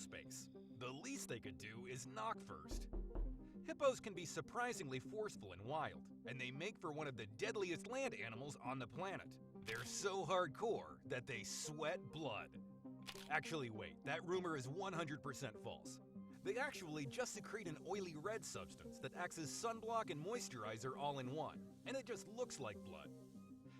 space. The least they could do is knock first. Hippos can be surprisingly forceful and wild, and they make for one of the deadliest land animals on the planet. They're so hardcore that they sweat blood. Actually, wait, that rumor is 100% false. They actually just secrete an oily red substance that acts as sunblock and moisturizer all in one, and it just looks like blood.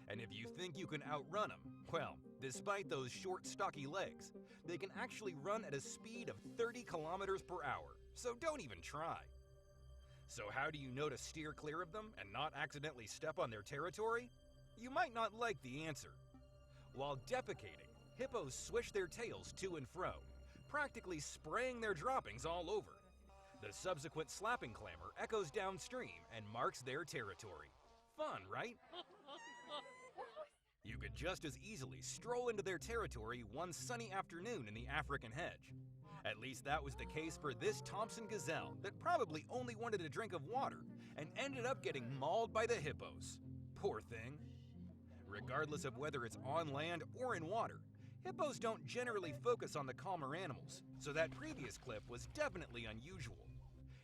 And if you think you can outrun them, well, despite those short, stocky legs, they can actually run at a speed of 30 kilometers per hour, so don't even try. So how do you know to steer clear of them and not accidentally step on their territory? You might not like the answer. While defecating, hippos swish their tails to and fro, practically spraying their droppings all over. The subsequent slapping clamor echoes downstream and marks their territory. Fun, right? You could just as easily stroll into their territory one sunny afternoon in the African hedge. At least that was the case for this Thompson gazelle that probably only wanted a drink of water and ended up getting mauled by the hippos. Poor thing. Regardless of whether it's on land or in water, hippos don't generally focus on the calmer animals, so that previous clip was definitely unusual.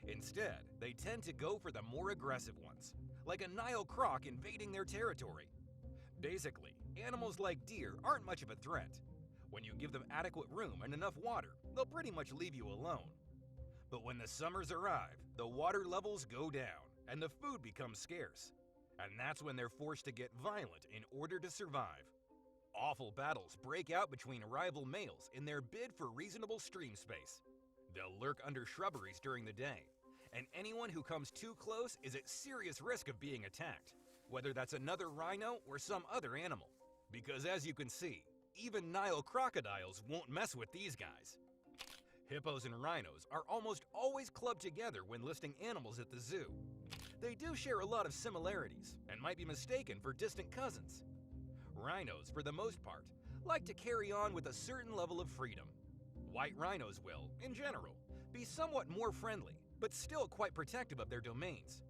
Instead, they tend to go for the more aggressive ones, like a Nile croc invading their territory. Basically, animals like deer aren't much of a threat. When you give them adequate room and enough water, they'll pretty much leave you alone. But when the summers arrive, the water levels go down and the food becomes scarce. And that's when they're forced to get violent in order to survive. Awful battles break out between rival males in their bid for reasonable stream space. They'll lurk under shrubberies during the day, and anyone who comes too close is at serious risk of being attacked, whether that's another rhino or some other animal. Because as you can see, even Nile crocodiles won't mess with these guys. Hippos and rhinos are almost always clubbed together when listing animals at the zoo. They do share a lot of similarities and might be mistaken for distant cousins. Rhinos, for the most part, like to carry on with a certain level of freedom. White rhinos will, in general, be somewhat more friendly, but still quite protective of their domains.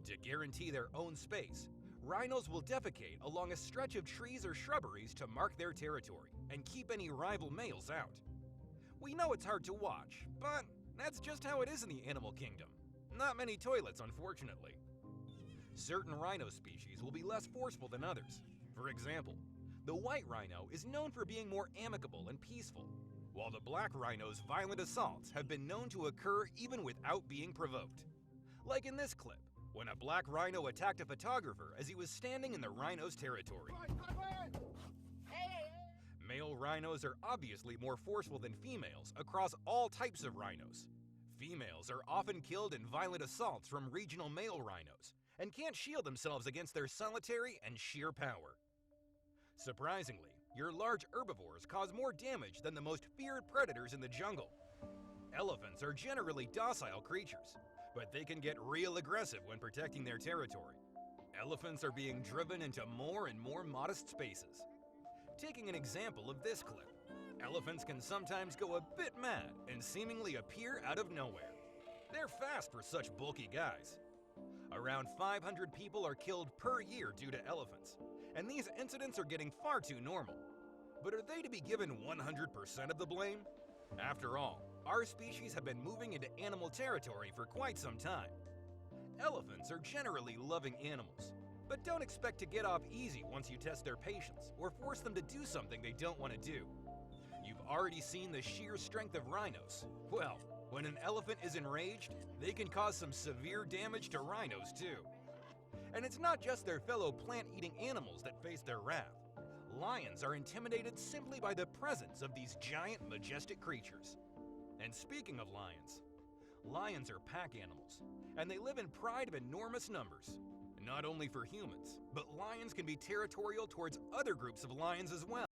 To guarantee their own space, rhinos will defecate along a stretch of trees or shrubberies to mark their territory and keep any rival males out. We know it's hard to watch, but that's just how it is in the animal kingdom. Not many toilets, unfortunately. Certain rhino species will be less forceful than others. For example, the white rhino is known for being more amicable and peaceful, while the black rhino's violent assaults have been known to occur even without being provoked. Like in this clip, when a black rhino attacked a photographer as he was standing in the rhino's territory. Male rhinos are obviously more forceful than females across all types of rhinos. Females are often killed in violent assaults from regional male rhinos and can't shield themselves against their solitary and sheer power. Surprisingly, your large herbivores cause more damage than the most feared predators in the jungle. Elephants are generally docile creatures, but they can get real aggressive when protecting their territory. Elephants are being driven into more and more modest spaces. Taking an example of this clip, elephants can sometimes go a bit mad and seemingly appear out of nowhere. They're fast for such bulky guys. Around 500 people are killed per year due to elephants, and these incidents are getting far too normal. But are they to be given 100% of the blame? After all, our species have been moving into animal territory for quite some time. Elephants are generally loving animals, but don't expect to get off easy once you test their patience or force them to do something they don't want to do. You've already seen the sheer strength of rhinos. Well, when an elephant is enraged, they can cause some severe damage to rhinos too. And it's not just their fellow plant-eating animals that face their wrath. Lions are intimidated simply by the presence of these giant, majestic creatures. And speaking of lions, lions are pack animals, and they live in pride of enormous numbers. Not only for humans, but lions can be territorial towards other groups of lions as well.